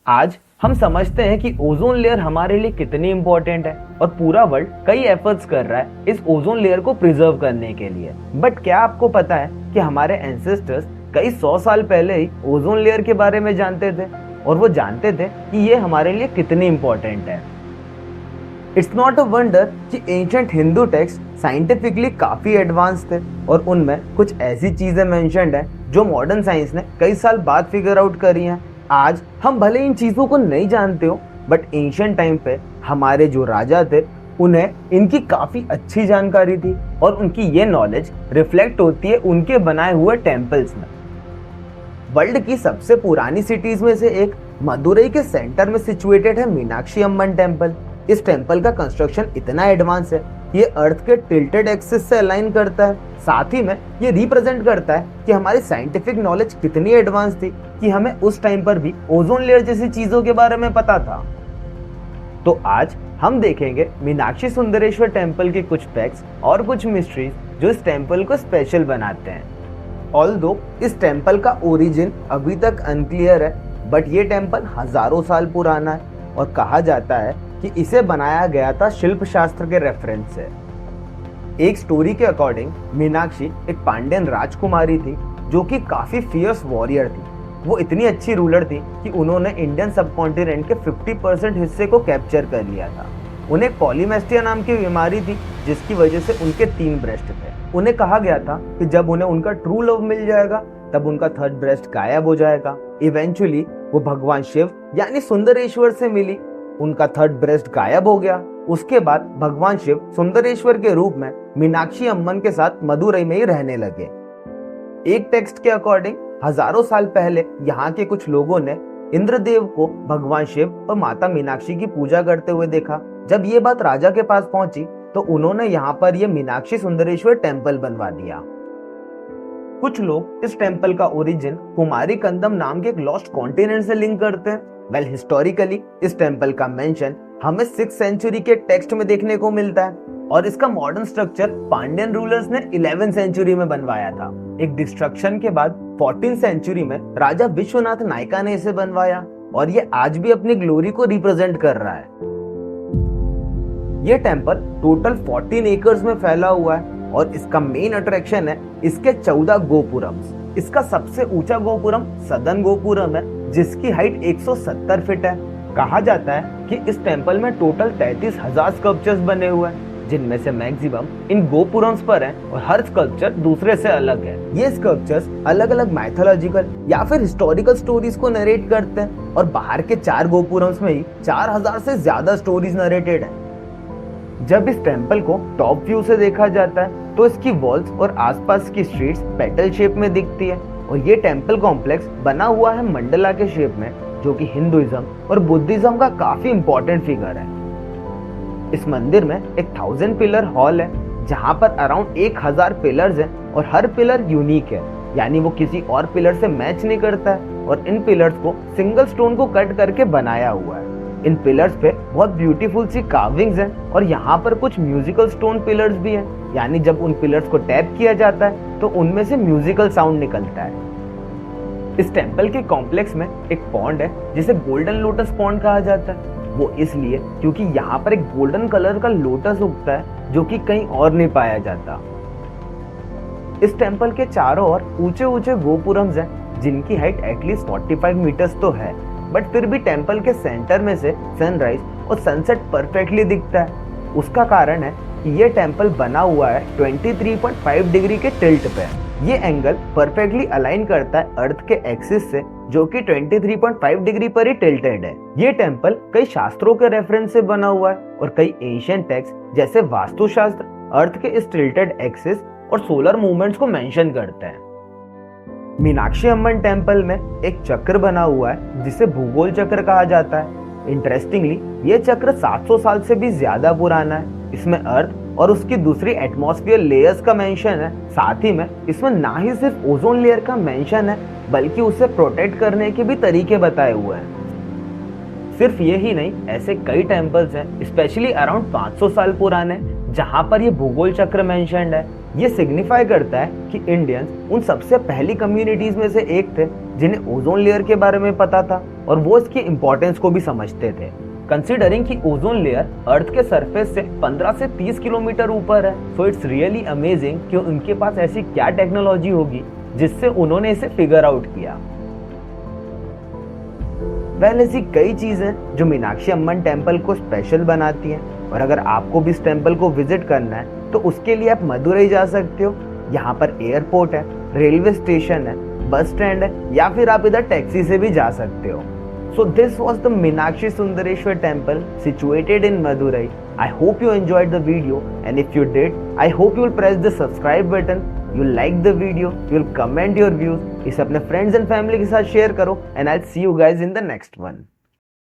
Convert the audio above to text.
आज हम समझते हैं कि ओजोन लेयर हमारे लिए कितनी इंपॉर्टेंट है और पूरा वर्ल्ड कई एफर्ट्स कर रहा है इस ओजोन लेयर को प्रिजर्व करने के लिए। बट क्या आपको पता है कि हमारे एंसेस्टर्स कई 100 साल पहले ही ओजोन लेयर के बारे में जानते थे और वो जानते थे कि ये हमारे लिए कितनी इंपॉर्टेंट है। इट्स नॉट अ वंडर कि एंशिएंट हिंदू टेक्स्ट साइंटिफिकली काफी एडवांस थे और उनमें कुछ ऐसी चीजें मेंशन्ड हैं जो मॉडर्न साइंस ने कई साल बाद फिगर आउट करी हैं। आज हम भले इन चीजों को नहीं जानते हो, बट एंशिएंट टाइम पे हमारे जो राजा थे उन्हें इनकी काफी अच्छी जानकारी थी और उनकी ये नॉलेज रिफ्लेक्ट होती है उनके बनाए हुए टेम्पल्स में। वर्ल्ड की सबसे पुरानी सिटीज में से एक मदुरई के सेंटर में सिचुएटेड है मीनाक्षी अम्मन टेम्पल। इस टेम्पल का कंस्ट्रक्शन इतना एडवांस है, ये अर्थ के टिल्टेड एक्सिस से अलाइन करता है। साथ ही में ये रिप्रेजेंट करता है कि हमारी साइंटिफिक नॉलेज कितनी एडवांस थी कि हमें उस टाइम पर भी ओजोन लेयर जैसी चीजों के बारे में पता था। तो आज हम देखेंगे मीनाक्षी सुंदरेश्वर टेम्पल के कुछ फैक्ट्स और कुछ मिस्ट्रीज जो इस टेम्पल को स्पेशल बनाते हैं। ऑल्दो इस टेम्पल का ओरिजिन अभी तक अनक्लियर है, बट ये टेम्पल हजारों साल पुराना है और कहा जाता है कि इसे बनाया गया था शिल्प शास्त्र के रेफरेंस से। एक स्टोरी के अकॉर्डिंग मीनाक्षी एक पांड्यन राजकुमारी थी जो कि काफी फियर्स वॉरियर थी। वो इतनी अच्छी रूलर थी कि उन्होंने इंडियन सबकॉन्टिनेंट के 50% हिस्से को कैप्चर कर लिया था। उन्हें पॉलीमेस्टिया नाम की बीमारी थी जिसकी वजह से उनके 3 ब्रेस्ट थे। उन्हें कहा गया था कि जब उन्हें उनका ट्रू लव मिल जाएगा तब उनका 3rd ब्रेस्ट गायब हो जाएगा। इवेंचुअली वो भगवान शिव यानी सुंदरेश्वर से मिली, उनका 3rd ब्रेस्ट गायब हो गया। उसके बाद भगवान शिव सुंदरेश्वर के रूप में मीनाक्षी अम्मन के साथ मदुरई में ही रहने लगे। एक टेक्स्ट के अकॉर्डिंग हजारों साल पहले यहाँ के कुछ लोगों ने इंद्रदेव को भगवान शिव और माता मीनाक्षी की पूजा करते हुए देखा। जब ये बात राजा के पास पहुंची तो उन्होंने यहाँ पर ये मीनाक्षी सुंदरेश्वर टेम्पल बनवा दिया। कुछ लोग इस टेम्पल का ओरिजिन कुमारी कंदम नाम के एक लॉस्ट कॉन्टिनेंट से लिंक करते हैं। वेल, हिस्टोरिकली इस टेम्पल का मेंशन हमें 6th सेंचुरी के टेक्स्ट में देखने को मिलता है और इसका मॉडर्न स्ट्रक्चर पांड्यन रूलर्स ने 11th सेंचुरी में बनवाया था। एक डिस्ट्रक्शन के बाद 14th सेंचुरी में राजा विश्वनाथ नायका ने इसे बनवाया और ये आज भी अपनी ग्लोरी को रिप्रेजेंट कर रहा है। ये टेम्पल टोटल 14 एकर्स में फैला हुआ है और इसका मेन अट्रैक्शन है इसके 14 गोपुरम्स। इसका सबसे ऊंचा गोपुरम सदन गोपुरम है जिसकी हाइट 170 फीट है। कहा जाता है कि इस टेम्पल में टोटल 33,000 स्कल्पचर्स बने हुए हैं जिनमें से मैक्सिमम इन गोपुरम्स पर हैं और हर स्कल्पचर दूसरे से अलग है। ये स्कल्पचर्स अलग अलग माइथोलॉजिकल या फिर हिस्टोरिकल स्टोरीज को नरेट करते हैं और बाहर के 4 गोपुरम्स में ही 4000 से ज्यादा स्टोरीज नरेटेड हैं। जब इस टेम्पल को टॉप व्यू से देखा जाता है तो इसकी वॉल्स और आसपास की स्ट्रीट्स पेटल शेप में दिखती है और ये टेम्पल कॉम्प्लेक्स बना हुआ है मंडला के शेप में, जो कि हिंदुइज्म और बुद्धिज्म का काफी इंपॉर्टेंट फिगर है। इस मंदिर में एक 1000 पिलर हॉल है जहां पर अराउंड 1000 पिलर्स हैं और हर पिलर यूनिक है, यानी वो किसी और पिलर से मैच नहीं करता है और इन पिलर्स को सिंगल स्टोन को कट करके बनाया हुआ है। इन पिलर्स पे बहुत ब्यूटीफुल सी कार्विंग्स हैं और यहाँ पर कुछ म्यूजिकल स्टोन पिलर्स भी हैं, यानी जब उन पिलर्स को टैप किया जाता है तो उनमें से म्यूजिकल साउंड निकलता है। इस टेम्पल के कॉम्प्लेक्स में एक पॉन्ड है जिसे गोल्डन लोटस पॉन्ड कहा जाता है। वो इसलिए क्योंकि यहाँ पर एक गोल्डन कलर का लोटस उगता है जो कि कहीं और नहीं पाया जाता। इस टेम्पल के चारों ओर ऊंचे ऊंचे गोपुरम्स हैं जिनकी हाइट एटलीस्ट 45 मीटर्स तो है, बट फिर भी टेम्पल के सेंटर में से सनराइज और सनसेट परफेक्टली दिखता है। उसका कारण है कि ये टेम्पल बना हुआ है 23.5 डिग्री के टिल्ट पे। ये एंगल परफेक्टली अलाइन करता है अर्थ के एक्सिस से जो कि 23.5 डिग्री पर ही टिल्टेड है। ये टेम्पल कई शास्त्रों के रेफरेंस से बना हुआ है और कई एंशिएंट टेक्स्ट जैसे वास्तुशास्त्र अर्थ के इस टिल्टेड एक्सिस और सोलर मूवमेंट्स को मेंशन करते हैं। मीनाक्षी अम्मन टेम्पल में एक चक्र बना हुआ है जिसे भूगोल चक्र कहा जाता है। इंटरेस्टिंगली ये चक्र 700 साल से भी ज्यादा पुराना है। इसमें अर्थ और उसकी दूसरी एटमॉस्फेयर लेयर्स का मेंशन है। साथ ही में इसमें ना ही सिर्फ ओजोन लेयर का मेंशन है बल्कि उसे प्रोटेक्ट करने के भी तरीके बताए हुए हैं। सिर्फ ये ही नहीं, ऐसे कई टेम्पल्स हैं स्पेशली अराउंड 500 साल पुराने जहाँ पर ये भूगोल चक्र मेंशन्ड है। ये सिग्निफाई करता है कि इंडियंस उन सबसे पहली कम्युनिटीज में से एक थे जिन्हें ओजोन लेयर के बारे में पता था और वो इसकी इंपॉर्टेंस को भी समझते थे। कंसिडरिंग कि ओजोन लेयर अर्थ के सरफेस से 15 से 30 किलोमीटर ऊपर है, सो इट्स रियली अमेजिंग कि उनके पास ऐसी क्या टेक्नोलॉजी होगी जिससे उन्होंने इसे फिगर आउट किया। वेल, ऐसी कई चीजें जो मीनाक्षी अम्मन टेम्पल को स्पेशल बनाती हैं, और अगर आपको भी इस टेम्पल को विजिट करना है तो उसके लिए आप मदुरई जा सकते हो। यहाँ पर एयरपोर्ट है, रेलवे स्टेशन है, बस स्टैंड है, या फिर आप इधर टैक्सी से भी जा सकते हो। So this was the Meenakshi Sundareshwar temple situated in Madurai. I hope you enjoyed the video, and if you did, I hope you will press the subscribe button. You'll like the video, you'll comment your views. इसे अपने friends and family के साथ share करो, and I'll see you guys in the next one.